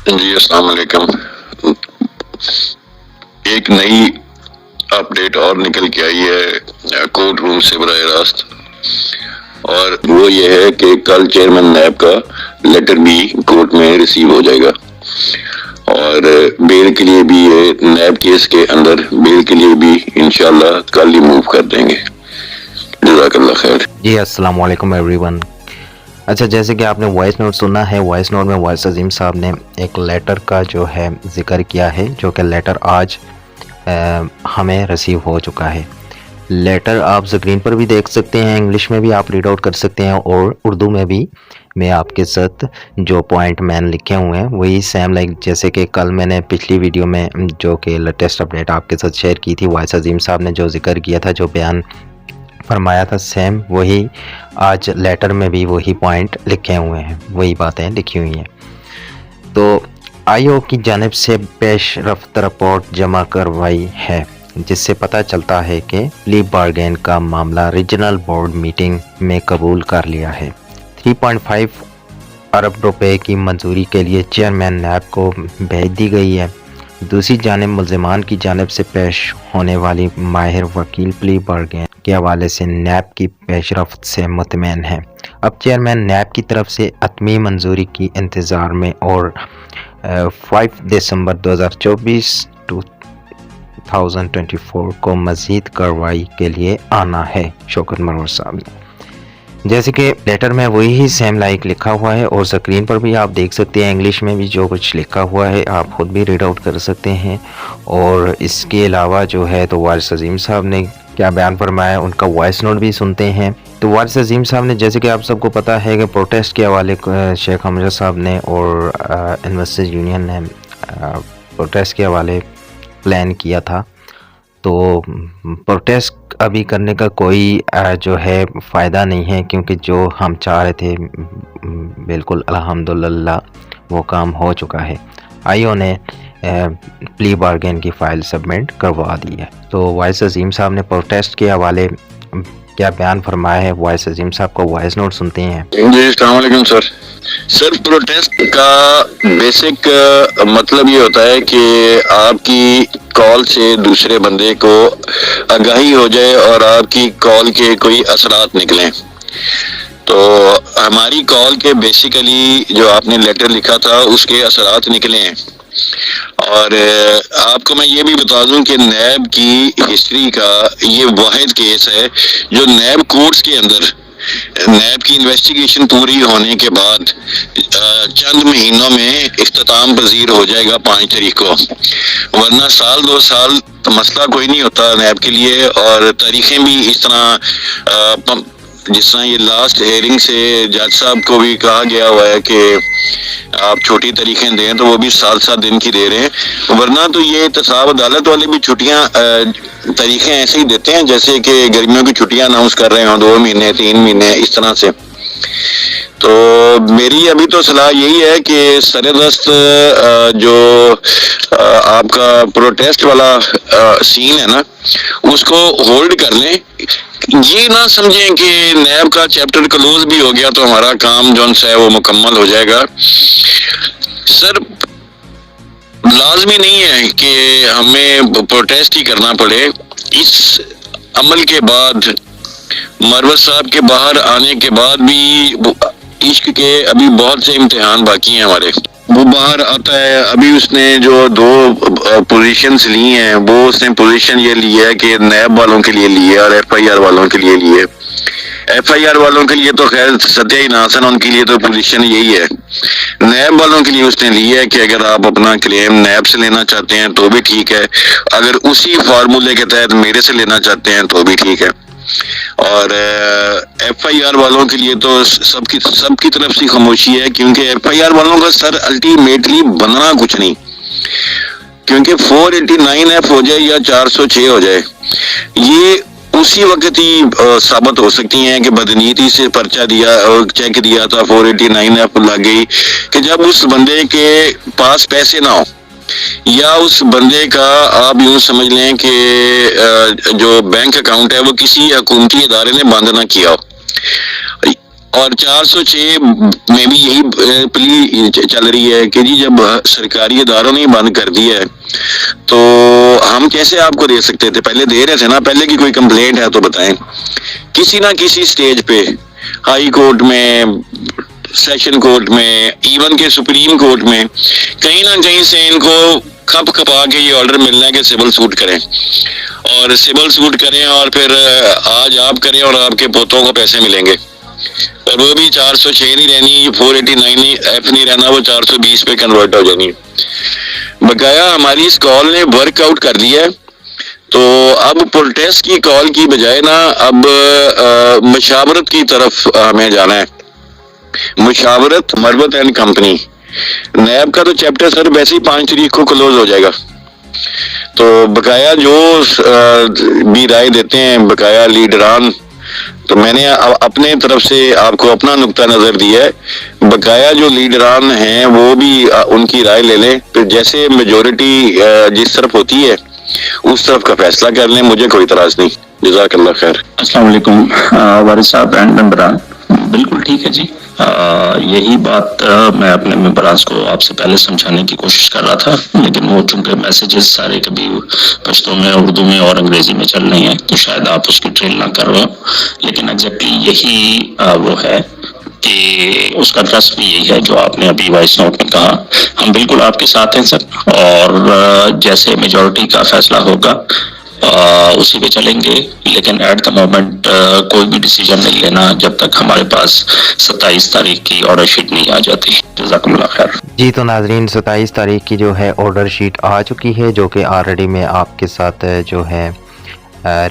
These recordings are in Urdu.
جی السلام علیکم. ایک نئی اپڈیٹ اور نکل کے آئی ہے کورٹ روم سے براہ راست، اور وہ یہ ہے کہ کل چیئرمین نیب کا لیٹر بھی کورٹ میں ریسیو ہو جائے گا، اور بیل کے لیے بھی یہ نیب کیس کے اندر بیل کے لیے بھی انشاءاللہ کل ہی موو کر دیں گے. جزاک اللہ خیر. جی السلام علیکم ایوری ون. اچھا، جیسے کہ آپ نے وائس نوٹ سنا ہے، وائس نوٹ میں وائس عظیم صاحب نے ایک لیٹر کا جو ہے ذکر کیا ہے، جو کہ لیٹر آج ہمیں ریسیو ہو چکا ہے. لیٹر آپ اسکرین پر بھی دیکھ سکتے ہیں، انگلش میں بھی آپ ریڈ آؤٹ کر سکتے ہیں، اور اردو میں بھی میں آپ کے ساتھ جو پوائنٹ مین لکھے ہوئے ہیں وہی سیم لائک جیسے کہ کل میں نے پچھلی ویڈیو میں جو کہ لیٹسٹ اپڈیٹ آپ کے ساتھ شیئر کی تھی، وائس عظیم صاحب نے جو ذکر کیا تھا، جو بیان فرمایا تھا، سیم وہی آج لیٹر میں بھی وہی پوائنٹ لکھے ہوئے ہیں، وہی باتیں لکھی ہوئی ہیں. تو آئی او کی جانب سے پیش رفت رپورٹ جمع کروائی ہے، جس سے پتہ چلتا ہے کہ پلی بارگین کا معاملہ ریجنل بورڈ میٹنگ میں قبول کر لیا ہے. 3.5 ارب روپے کی منظوری کے لیے چیئرمین نیب کو بھیج دی گئی ہے. دوسری جانب ملزمان کی جانب سے پیش ہونے والی ماہر وکیل پلی بارگین کے حوالے سے نیب کی پیش رفت سے مطمئن ہے. اب چیئرمین نیب کی طرف سے حتمی منظوری کی انتظار میں اور 5 دسمبر 2024 2024 کو مزید کارروائی کے لیے آنا ہے. شوکت منور صاحب نے جیسے کہ لیٹر میں وہی سیم لائک لکھا ہوا ہے، اور سکرین پر بھی آپ دیکھ سکتے ہیں، انگلش میں بھی جو کچھ لکھا ہوا ہے آپ خود بھی ریڈ آؤٹ کر سکتے ہیں. اور اس کے علاوہ جو ہے تو وارث عظیم صاحب نے کیا بیان فرمایا، ان کا وائس نوٹ بھی سنتے ہیں. تو وارث عظیم صاحب نے جیسے کہ آپ سب کو پتہ ہے کہ پروٹیسٹ کے حوالے شیخ حمزہ صاحب نے اور انویسٹرز یونین نے پروٹیسٹ کے حوالے پلان کیا تھا. تو پروٹیسٹ ابھی کرنے کا کوئی جو ہے فائدہ نہیں ہے، کیونکہ جو ہم چاہ رہے تھے بالکل الحمدللہ وہ کام ہو چکا ہے. آئی او نے پلی بارگین کی فائل سبمٹ کروا دی ہے. تو وائس عظیم صاحب نے پروٹیسٹ کے حوالے کیا بیان فرمایا ہے، وائس عظیم صاحب کو وائس نوٹ سنتے ہیں. جی السلام علیکم سر. سر پروٹیسٹ کا بیسک مطلب یہ ہوتا ہے کہ آپ کی کال سے دوسرے بندے کو آگاہی ہو جائے اور آپ کی کال کے کوئی اثرات نکلیں. تو ہماری کال کے بیسیکلی جو آپ نے لیٹر لکھا تھا اس کے اثرات نکلے ہیں. اور آپ کو میں یہ بھی بتا دوں کہ نیب کی ہسٹری کا یہ واحد کیس ہے جو نیب کورٹس کے اندر نیب کی انویسٹیگیشن پوری ہونے کے بعد چند مہینوں میں اختتام پذیر ہو جائے گا 5 تاریخ کو. ورنہ سال 2 سال مسئلہ کوئی نہیں ہوتا نیب کے لیے. اور تاریخیں بھی اس طرح جس طرح یہ لاسٹ ہیئرنگ سے جج صاحب کو بھی کہا گیا ہوا ہے کہ آپ چھوٹی تاریخیں دیں تو وہ بھی 7 دن کی دے رہے ہیں. ورنہ تو یہ احتساب عدالت والے بھی چھٹیاں تاریخیں ایسے ہی دیتے ہیں جیسے کہ گرمیوں کی چھٹیاں اناؤنس کر رہے ہوں 2 مہینے 3 مہینے اس طرح سے. تو میری ابھی تو صلاح یہی ہے کہ سردست جو آپ کا پروٹیسٹ والا سین ہے نا اس کو ہولڈ کر لیں. یہ نہ سمجھیں کہ نیب کا چیپٹر کلوز بھی ہو گیا تو ہمارا کام جو ہے وہ مکمل ہو جائے گا. سر لازمی نہیں ہے کہ ہمیں پروٹیسٹ ہی کرنا پڑے. اس عمل کے بعد مروت صاحب کے باہر آنے کے بعد بھی عشق کے ابھی بہت سے امتحان باقی ہیں ہمارے. وہ باہر آتا ہے. ابھی اس نے جو 2 پوزیشنز لی ہیں وہ اس نے پوزیشن یہ لی ہے کہ نیب والوں کے لیے لی ہے اور ایف آئی آر والوں کے لیے لی ہے. ایف آئی آر والوں کے لیے تو خیر ستیہ ہی ناسن، ان کے لیے تو پوزیشن یہی ہے. نیب والوں کے لیے اس نے لی ہے کہ اگر آپ اپنا کلیم نیب سے لینا چاہتے ہیں تو بھی ٹھیک ہے، اگر اسی فارمولے کے تحت میرے سے لینا چاہتے ہیں تو بھی ٹھیک ہے. اور ایف آئی آر والوں کے لیے تو سب کی طرف سے خاموشی ہے، کیونکہ ایف آئی آر والوں کا سر الٹیمیٹلی بننا کچھ نہیں. کیونکہ 489 ایف ہو جائے یا 406 ہو جائے، یہ اسی وقت ہی ثابت ہو سکتی ہیں کہ بدنیتی سے پرچہ دیا اور چیک دیا تھا 489 ایف لگ گئی، کہ جب اس بندے کے پاس پیسے نہ ہو یا اس بندے کا آپ یوں سمجھ لیں کہ جو بینک اکاؤنٹ ہے وہ کسی حکومتی ادارے نے بند نہ کیا ہو. اور 406 میں بھی یہی پلی چل رہی ہے کہ جی جب سرکاری اداروں نے بند کر دیا ہے تو ہم کیسے آپ کو دے سکتے تھے؟ پہلے دے رہے تھے نا، پہلے کی کوئی کمپلینٹ ہے تو بتائیں. کسی نہ کسی سٹیج پہ، ہائی کورٹ میں، سیشن کورٹ میں، ایون کہ سپریم کورٹ میں، کہیں نہ کہیں سے ان کو کھپ کھپا کے یہ آرڈر ملنا ہے کہ سول سوٹ کریں، اور سول سوٹ کریں اور پھر آج آپ کریں اور آپ کے پوتوں کو پیسے ملیں گے. اور وہ بھی 406 نہیں رہنی، 489 ایف نہیں رہنا، وہ 420 پہ کنورٹ ہو جانی. بقایا ہماری اس کال نے ورک آؤٹ کر دیا ہے. تو اب پروٹیسٹ کی کال کی بجائے نا اب مشاورت کی طرف ہمیں جانا ہے. مشاورت مربت اینڈ کمپنی، نیب کا تو چیپٹر سر ویسے ہی 5 تاریخ کو کلوز ہو جائے گا. تو بقایا جو بھی رائے دیتے ہیں بقایا لیڈران، تو میں نے اپنے طرف سے آپ کو اپنا نقطہ نظر دیا ہے. بقایا جو لیڈران ہیں وہ بھی ان کی رائے لے لیں، پھر جیسے میجورٹی جس طرف ہوتی ہے اس طرف کا فیصلہ کر لیں. مجھے کوئی اعتراض نہیں. جزاک اللہ خیر. السلام علیکم وارث صاحب اینڈ ممبران. بالکل ٹھیک ہے جی. یہی بات میں اپنے ممبرانس کو آپ سے پہلے سمجھانے کی کوشش کر رہا تھا، لیکن وہ چونکہ میسیجز سارے کبھی پشتو میں، اردو میں اور انگریزی میں چل رہے ہیں تو شاید آپ اس کی ٹریل نہ کر رہے ہو. لیکن ایگزیکٹلی یہی وہ ہے کہ اس کا ٹرسٹ بھی یہی ہے جو آپ نے ابھی وائس نوٹ میں کہا. ہم بالکل آپ کے ساتھ ہیں سر، اور جیسے میجورٹی کا فیصلہ ہوگا اسی پہ چلیں گے. لیکن ایٹ دا مومنٹ کوئی بھی ڈیسیجن نہیں لینا جب تک ہمارے پاس 27 تاریخ کی آرڈر شیٹ نہیں آ جاتی. جزاکم اللہ خیر. جی تو ناظرین 27 تاریخ کی جو ہے آرڈر شیٹ آ چکی ہے، جو کہ آلریڈی میں آپ کے ساتھ جو ہے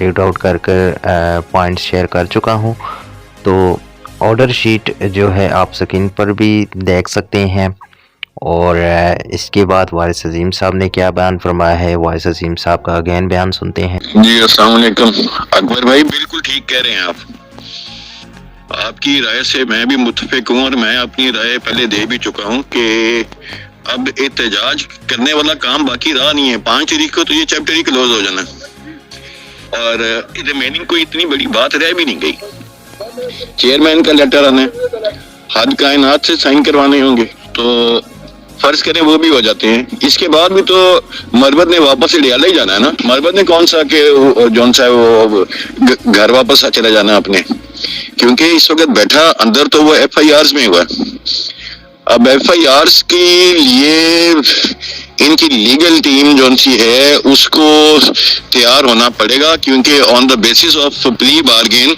ریڈ آؤٹ کر پوائنٹس شیئر کر چکا ہوں. تو آرڈر شیٹ جو ہے آپ سکرین پر بھی دیکھ سکتے ہیں. اور اس کے بعد وارث عظیم صاحب نے کیا بیان فرمایا ہے، وارث عظیم صاحب کا اگین بیان سنتے ہیں. جی السلام علیکم اکبر بھائی، بالکل ٹھیک کہہ رہے ہیں آپ کی رائے سے میں بھی متفق ہوں، اور میں اپنی رائے پہلے دے بھی چکا ہوں کہ اب احتجاج کرنے والا کام باقی رہا نہیں ہے. 5 تاریخ کو تو یہ چیپٹر ہی کلوز ہو جانا ہے، اور ریمیننگ کوئی اتنی بڑی بات رہ بھی نہیں گئی. چیئرمین کا لیٹر آنا ہے، حد کائنات سے سائن کروانے ہوں گے، تو فرض کریں وہ بھی ہو جاتے ہیں. اس کے بعد بھی تو مربت نے واپس اڈیالہ ہی جانا ہے نا. مربت نے کون سا کہ جون سا وہ گھر واپس چلا جانا ہے اپنے، کیونکہ اس وقت بیٹھا اندر تو وہ ایف آئی آرز میں ہوا ہے. اب ایف آئی آرز کے لیے ان کی لیگل ٹیم جو سی ہے اس کو تیار ہونا پڑے گا، کیونکہ آن دا بیسس آف پلی بارگین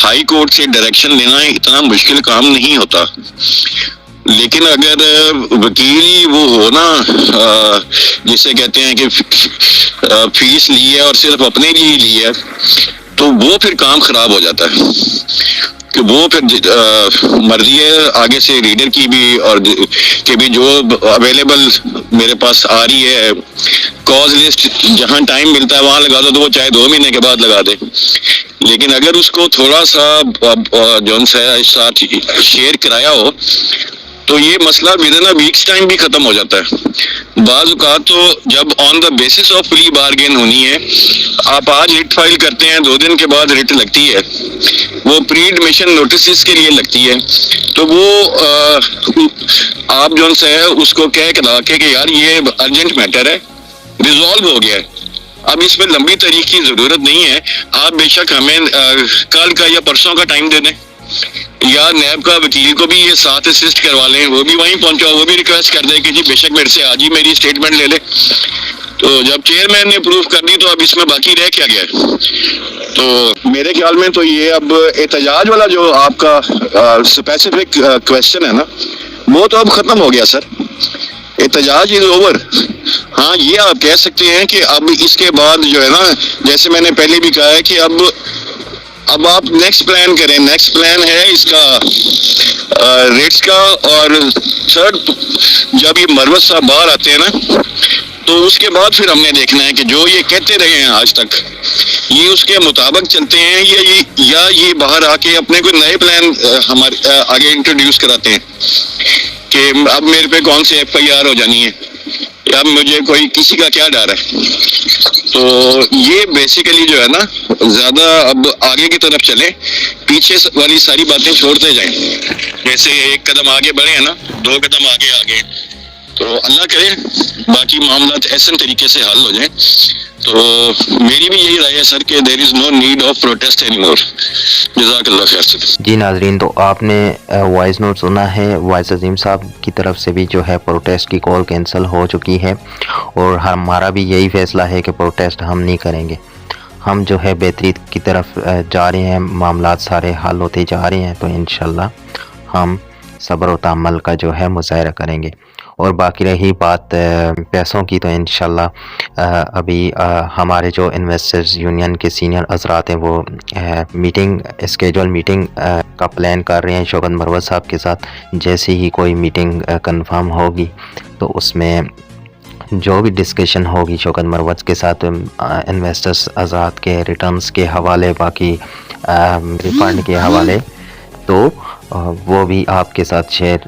ہائی کورٹ سے ڈائریکشن لینا اتنا مشکل کام نہیں ہوتا. لیکن اگر وکیل ہی وہ ہو نا جسے کہتے ہیں کہ فیس لی ہے اور صرف اپنے لیے لی ہے، تو وہ پھر کام خراب ہو جاتا ہے. کہ وہ پھر مرضی ہے آگے سے ریڈر کی بھی، اور کہ بھی جو اویلیبل میرے پاس آ رہی ہے کاز لسٹ، جہاں ٹائم ملتا ہے وہاں لگا دو، تو وہ چاہے 2 مہینے کے بعد لگا دے. لیکن اگر اس کو تھوڑا سا جون سا ساتھ شیئر کرایا ہو تو یہ مسئلہ ود ان ویکس ٹائم بھی ختم ہو جاتا ہے. بعض اوقات تو جب آن دا بیسس آف پلی بارگین ہونی ہے، آپ آج ریٹ فائل کرتے ہیں، 2 دن کے بعد ریٹ لگتی ہے، وہ پری ایڈمیشن نوٹسز کے لیے لگتی ہے، تو وہ آپ جو ہے اس کو کہہ کر کہ یار یہ ارجنٹ میٹر ہے، ریزالو ہو گیا ہے، اب اس میں لمبی تاریخ کی ضرورت نہیں ہے. آپ بے شک ہمیں کل کا یا پرسوں کا ٹائم دے دیں، یا نیب کا وکیل کو بھی یہ ساتھ اسسٹ کروا لیں، وہ بھی وہیں پہنچا، وہ بھی ریکویسٹ کر دیں کہ جی بے شک میرے سے آج ہی میری اسٹیٹمنٹ لے لے. تو جب چیئرمین نے اپروو کر دی تو اب اس میں باقی رہ کیا گیا ہے. تو میرے خیال میں تو یہ اب احتجاج والا جو آپ کا اسپیسیفک کویشچن ہے نا، وہ تو اب ختم ہو گیا سر. احتجاج از اوور. ہاں یہ آپ کہہ سکتے ہیں کہ اب اس کے بعد جو ہے نا، جیسے میں نے پہلے بھی کہا ہے کہ اب آپ نیکسٹ پلان کریں. نیکسٹ پلان ہے اس کا ریٹس کا، اور تھرڈ جب یہ مروت صاحب باہر آتے ہیں نا تو اس کے بعد پھر ہم نے دیکھنا ہے کہ جو یہ کہتے رہے ہیں آج تک یہ اس کے مطابق چلتے ہیں یا یہ باہر آ کے اپنے کوئی نئے پلان ہمارے آگے انٹروڈیوس کراتے ہیں کہ اب میرے پہ کون سی ایف آئی آر ہو جانی ہے، یا اب مجھے کوئی کسی کا کیا ڈر ہے. تو یہ بیسیکلی جو ہے نا زیادہ اب آگے کی طرف چلیں، پیچھے والی ساری باتیں چھوڑتے جائیں. جیسے ایک قدم آگے بڑھے ہیں نا، 2 قدم آگے آگے، تو اللہ کرے باقی معاملات ایسے طریقے سے حل ہو جائیں. تو میری بھی یہی رائے ہے سر کہ there is no need of protest any more. جزاک اللہ خیر سر. جی ناظرین، تو آپ نے وائس نوٹ سنا ہے، وائس عظیم صاحب کی طرف سے بھی جو ہے پروٹیسٹ کی کال کینسل ہو چکی ہے، اور ہمارا بھی یہی فیصلہ ہے کہ پروٹیسٹ ہم نہیں کریں گے. ہم جو ہے بہتری کی طرف جا رہے ہیں، معاملات سارے حل ہوتے جا رہے ہیں، تو انشاءاللہ ہم صبر و تحمل کا جو ہے مظاہرہ کریں گے. اور باقی رہی بات پیسوں کی، تو انشاءاللہ ابھی ہمارے جو انویسٹرز یونین کے سینئر حضرات ہیں وہ میٹنگ اسکیجول میٹنگ کا پلان کر رہے ہیں شوکت مروت صاحب کے ساتھ. جیسے ہی کوئی میٹنگ کنفرم ہوگی تو اس میں جو بھی ڈسکشن ہوگی شوکت مروت کے ساتھ انویسٹرز حضرات کے ریٹرنز کے حوالے، باقی ریفنڈ کے حوالے، تو وہ بھی آپ کے ساتھ شیئر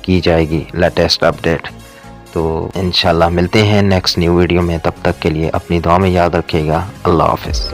کی جائے گی لیٹسٹ اپڈیٹ. تو انشاءاللہ ملتے ہیں نیکسٹ نیو ویڈیو میں. تب تک کے لیے اپنی دعا میں یاد رکھیے گا. اللہ حافظ.